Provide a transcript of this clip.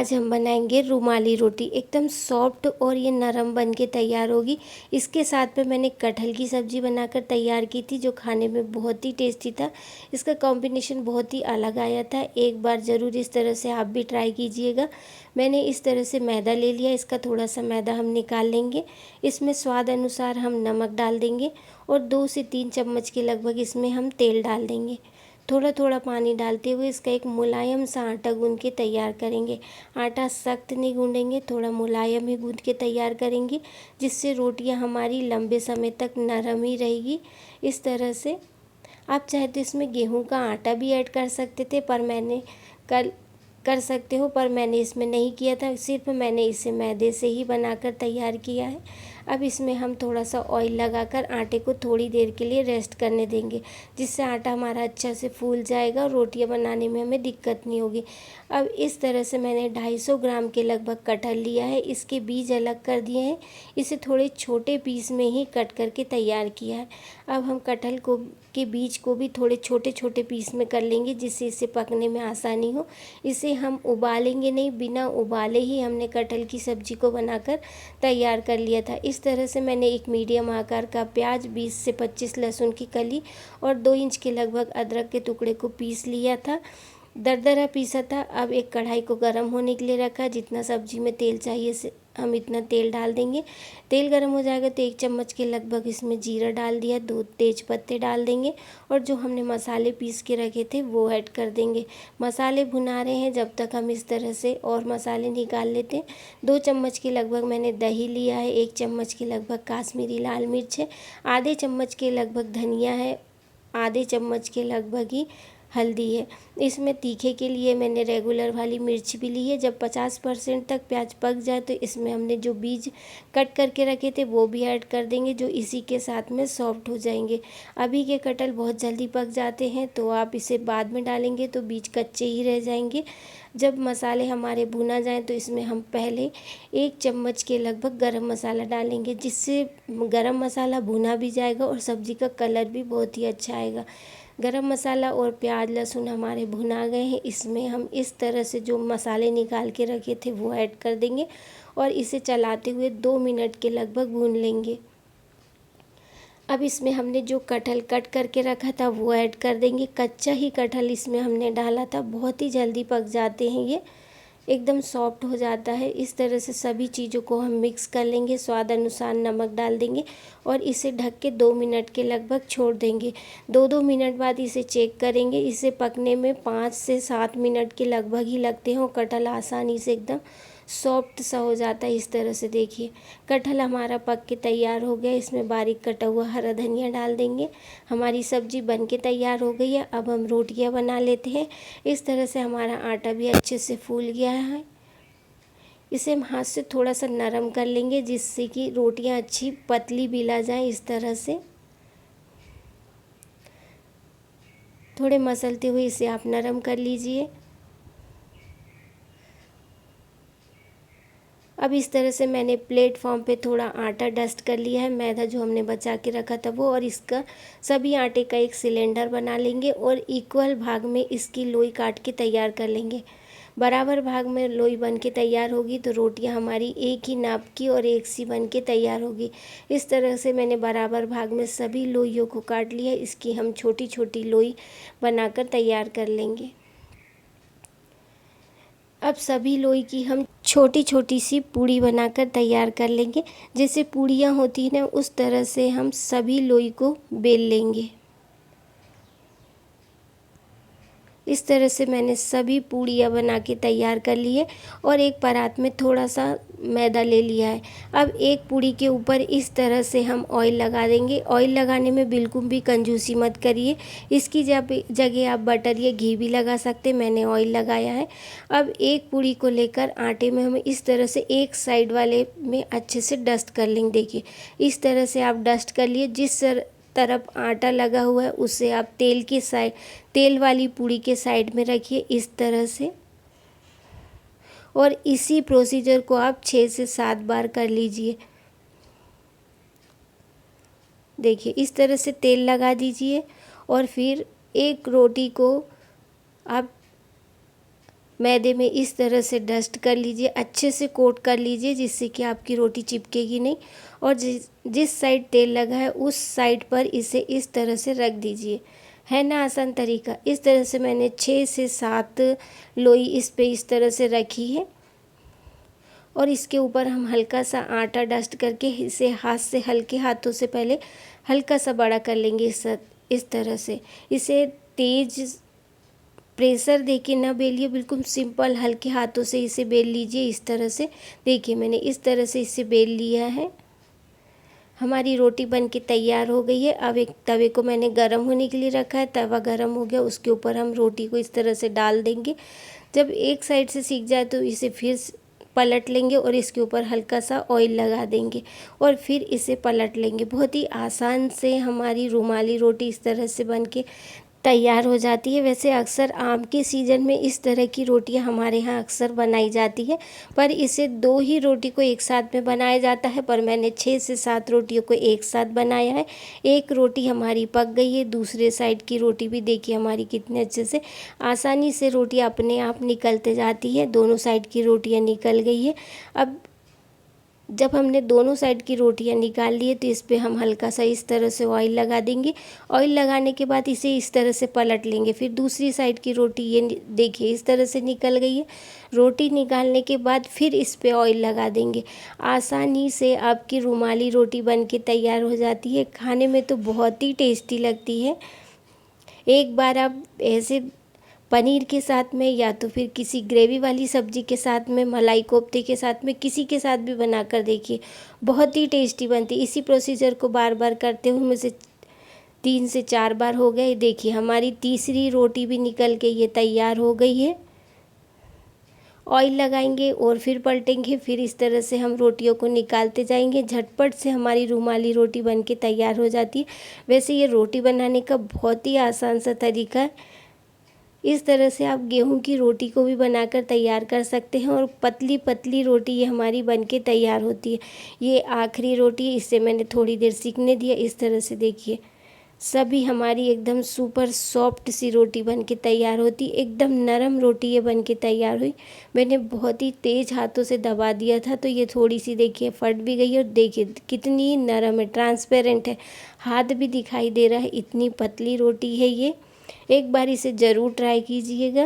आज हम बनाएंगे रुमाली रोटी। एकदम सॉफ्ट और ये नरम बन के तैयार होगी। इसके साथ में मैंने कटहल की सब्ज़ी बनाकर तैयार की थी, जो खाने में बहुत ही टेस्टी था। इसका कॉम्बिनेशन बहुत ही अलग आया था। एक बार ज़रूर इस तरह से आप भी ट्राई कीजिएगा। मैंने इस तरह से मैदा ले लिया। इसका थोड़ा सा मैदा हम निकाल लेंगे। इसमें स्वाद अनुसार हम नमक डाल देंगे और 2 से 3 चम्मच के लगभग इसमें हम तेल डाल देंगे। थोड़ा थोड़ा पानी डालते हुए इसका एक मुलायम सा आटा गूंद के तैयार करेंगे। आटा सख्त नहीं गूंदेंगे, थोड़ा मुलायम ही गूंद के तैयार करेंगे, जिससे रोटियां हमारी लंबे समय तक नरम ही रहेगी। इस तरह से आप चाहे तो इसमें गेहूं का आटा भी ऐड कर सकते थे, पर मैंने कर सकते हो, पर मैंने इसमें नहीं किया था। सिर्फ मैंने इसे मैदे से ही बनाकर तैयार किया है। अब इसमें हम थोड़ा सा ऑयल लगाकर आटे को थोड़ी देर के लिए रेस्ट करने देंगे, जिससे आटा हमारा अच्छा से फूल जाएगा और रोटियां बनाने में हमें दिक्कत नहीं होगी। अब इस तरह से मैंने 250 ग्राम के लगभग कटहल लिया है। इसके बीज अलग कर दिए हैं। इसे थोड़े छोटे पीस में ही कट करके तैयार किया है। अब हम कटहल के बीज को भी थोड़े छोटे छोटे पीस में कर लेंगे, जिससे इसे पकने में आसानी हो। इसे हम उबालेंगे नहीं, बिना उबाले ही हमने कटहल की सब्ज़ी को बनाकर तैयार कर लिया था। इस तरह से मैंने एक मीडियम आकार का प्याज, 20 से 25 लहसुन की कली और 2 इंच के लगभग अदरक के टुकड़े को पीस लिया था, दरदरा पीसा था। अब एक कढ़ाई को गर्म होने के लिए रखा। जितना सब्जी में तेल चाहिए से हम इतना तेल डाल देंगे। तेल गर्म हो जाएगा तो 1 चम्मच के लगभग इसमें जीरा डाल दिया, 2 तेज पत्ते डाल देंगे और जो हमने मसाले पीस के रखे थे वो ऐड कर देंगे। मसाले भुना रहे हैं जब तक हम इस तरह से और मसाले निकाल लेते हैं। 2 चम्मच के लगभग मैंने दही लिया है, 1 चम्मच के लगभग काश्मीरी लाल मिर्च है, आधे चम्मच के लगभग धनिया है, आधे चम्मच के लगभग ही हल्दी है। इसमें तीखे के लिए मैंने रेगुलर वाली मिर्च भी ली है। जब 50% तक प्याज पक जाए तो इसमें हमने जो बीज कट करके रखे थे वो भी ऐड कर देंगे, जो इसी के साथ में सॉफ्ट हो जाएंगे। अभी के कटहल बहुत जल्दी पक जाते हैं, तो आप इसे बाद में डालेंगे तो बीज कच्चे ही रह जाएंगे। जब मसाले हमारे भुना जाएं तो इसमें हम पहले 1 चम्मच के लगभग गरम मसाला डालेंगे, जिससे गरम मसाला भुना भी जाएगा और सब्ज़ी का कलर भी बहुत ही अच्छा आएगा। गरम मसाला और प्याज लहसुन हमारे भुना गए हैं। इसमें हम इस तरह से जो मसाले निकाल के रखे थे वो ऐड कर देंगे और इसे चलाते हुए 2 मिनट के लगभग भून लेंगे। अब इसमें हमने जो कटहल कट करके रखा था वो ऐड कर देंगे। कच्चा ही कटहल इसमें हमने डाला था, बहुत ही जल्दी पक जाते हैं, ये एकदम सॉफ्ट हो जाता है। इस तरह से सभी चीज़ों को हम मिक्स कर लेंगे। स्वाद अनुसार नमक डाल देंगे और इसे ढक के 2 मिनट के लगभग छोड़ देंगे। 2-2 मिनट बाद इसे चेक करेंगे। इसे पकने में 5 से 7 मिनट के लगभग ही लगते हैं और कटहल आसानी से एकदम सॉफ्ट सा हो जाता है। इस तरह से देखिए कटहल हमारा पक के तैयार हो गया। इसमें बारीक कटा हुआ हरा धनिया डाल देंगे। हमारी सब्जी बन के तैयार हो गई है। अब हम रोटियां बना लेते हैं। इस तरह से हमारा आटा भी अच्छे से फूल गया है। इसे हम हाथ से थोड़ा सा नरम कर लेंगे, जिससे कि रोटियां अच्छी पतली बेला जाए। इस तरह से थोड़े मसलते हुए इसे आप नरम कर लीजिए। अब इस तरह से मैंने प्लेटफॉर्म पे थोड़ा आटा डस्ट कर लिया है, मैदा जो हमने बचा के रखा था वो, और इसका सभी आटे का एक सिलेंडर बना लेंगे और इक्वल भाग में इसकी लोई काट के तैयार कर लेंगे। बराबर भाग में लोई बन के तैयार होगी तो रोटियां हमारी एक ही नाप की और एक सी बन के तैयार होगी। इस तरह से मैंने बराबर भाग में सभी लोइयों को काट लिया। इसकी हम छोटी छोटी लोई बनाकर तैयार कर लेंगे। अब सभी लोई की हम छोटी छोटी सी पूड़ी बनाकर तैयार कर लेंगे। जैसे पूड़ियाँ होती हैं ना, उस तरह से हम सभी लोई को बेल लेंगे। इस तरह से मैंने सभी पूड़ियाँ बना के तैयार कर ली है और एक परात में थोड़ा सा मैदा ले लिया है। अब एक पूड़ी के ऊपर इस तरह से हम ऑयल लगा देंगे। ऑयल लगाने में बिल्कुल भी कंजूसी मत करिए। इसकी जगह आप बटर या घी भी लगा सकते हैं, मैंने ऑयल लगाया है। अब एक पूड़ी को लेकर आटे में हम इस तरह से एक साइड वाले में अच्छे से डस्ट कर लेंगे। देखिए इस तरह से आप डस्ट कर लिए। जिस तरफ आटा लगा हुआ है उसे आप तेल वाली पूड़ी के साइड में रखिए इस तरह से, और इसी प्रोसीजर को आप 6 से 7 बार कर लीजिए। देखिए इस तरह से तेल लगा दीजिए और फिर एक रोटी को आप मैदे में इस तरह से डस्ट कर लीजिए, अच्छे से कोट कर लीजिए जिससे कि आपकी रोटी चिपकेगी नहीं। और जिस साइड तेल लगा है उस साइड पर इसे इस तरह से रख दीजिए। है ना आसान तरीका। इस तरह से मैंने 6 से 7 लोई इस पे इस तरह से रखी है और इसके ऊपर हम हल्का सा आटा डस्ट करके इसे हाथ से हल्के हाथों से पहले हल्का सा बड़ा कर लेंगे इस तरह से। इसे तेज प्रेशर देके ना बेलिए, बिल्कुल सिंपल हल्के हाथों से इसे बेल लीजिए इस तरह से। देखिए मैंने इस तरह से इसे बेल लिया है। हमारी रोटी बन के तैयार हो गई है। अब एक तवे को मैंने गरम होने के लिए रखा है। तवा गरम हो गया, उसके ऊपर हम रोटी को इस तरह से डाल देंगे। जब एक साइड से सीख जाए तो इसे फिर पलट लेंगे और इसके ऊपर हल्का सा ऑयल लगा देंगे और फिर इसे पलट लेंगे। बहुत ही आसान से हमारी रुमाली रोटी इस तरह से बन के तैयार हो जाती है। वैसे अक्सर आम के सीज़न में इस तरह की रोटियां हमारे यहाँ अक्सर बनाई जाती है, पर इसे 2 ही रोटी को एक साथ में बनाया जाता है, पर मैंने 6 से 7 रोटियों को एक साथ बनाया है। एक रोटी हमारी पक गई है, दूसरे साइड की रोटी भी देखिए हमारी कितने अच्छे से आसानी से रोटी अपने आप निकलते जाती है। दोनों साइड की रोटियाँ निकल गई है। अब जब हमने दोनों साइड की रोटियां निकाल ली है तो इस पे हम हल्का सा इस तरह से ऑयल लगा देंगे। ऑयल लगाने के बाद इसे इस तरह से पलट लेंगे। फिर दूसरी साइड की रोटी ये देखिए इस तरह से निकल गई है। रोटी निकालने के बाद फिर इस पे ऑयल लगा देंगे। आसानी से आपकी रुमाली रोटी बन के तैयार हो जाती है। खाने में तो बहुत ही टेस्टी लगती है। एक बार आप ऐसे पनीर के साथ में या तो फिर किसी ग्रेवी वाली सब्ज़ी के साथ में, मलाई कोफ्ते के साथ में, किसी के साथ भी बना कर देखिए, बहुत ही टेस्टी बनती है। इसी प्रोसीजर को बार बार करते हुए मुझे 3 से 4 बार हो गए। देखिए हमारी तीसरी रोटी भी निकल के ये तैयार हो गई है। ऑयल लगाएंगे और फिर पलटेंगे, फिर इस तरह से हम रोटियों को निकालते जाएंगे। झटपट से हमारी रुमाली रोटी बन के तैयार हो जाती है। वैसे ये रोटी बनाने का बहुत ही आसान सा तरीका है। इस तरह से आप गेहूं की रोटी को भी बनाकर तैयार कर सकते हैं और पतली पतली रोटी ये हमारी बनके तैयार होती है। ये आखिरी रोटी है, इसे मैंने थोड़ी देर सीखने दिया। इस तरह से देखिए सभी हमारी एकदम सुपर सॉफ्ट सी रोटी बनके तैयार होती, एकदम नरम रोटी ये बनके तैयार हुई। मैंने बहुत ही तेज़ हाथों से दबा दिया था तो ये थोड़ी सी देखिए फट भी गई और देखिए कितनी नरम है, ट्रांसपेरेंट है, हाथ भी दिखाई दे रहा है। इतनी पतली रोटी है ये। एक बार इसे ज़रूर ट्राई कीजिएगा।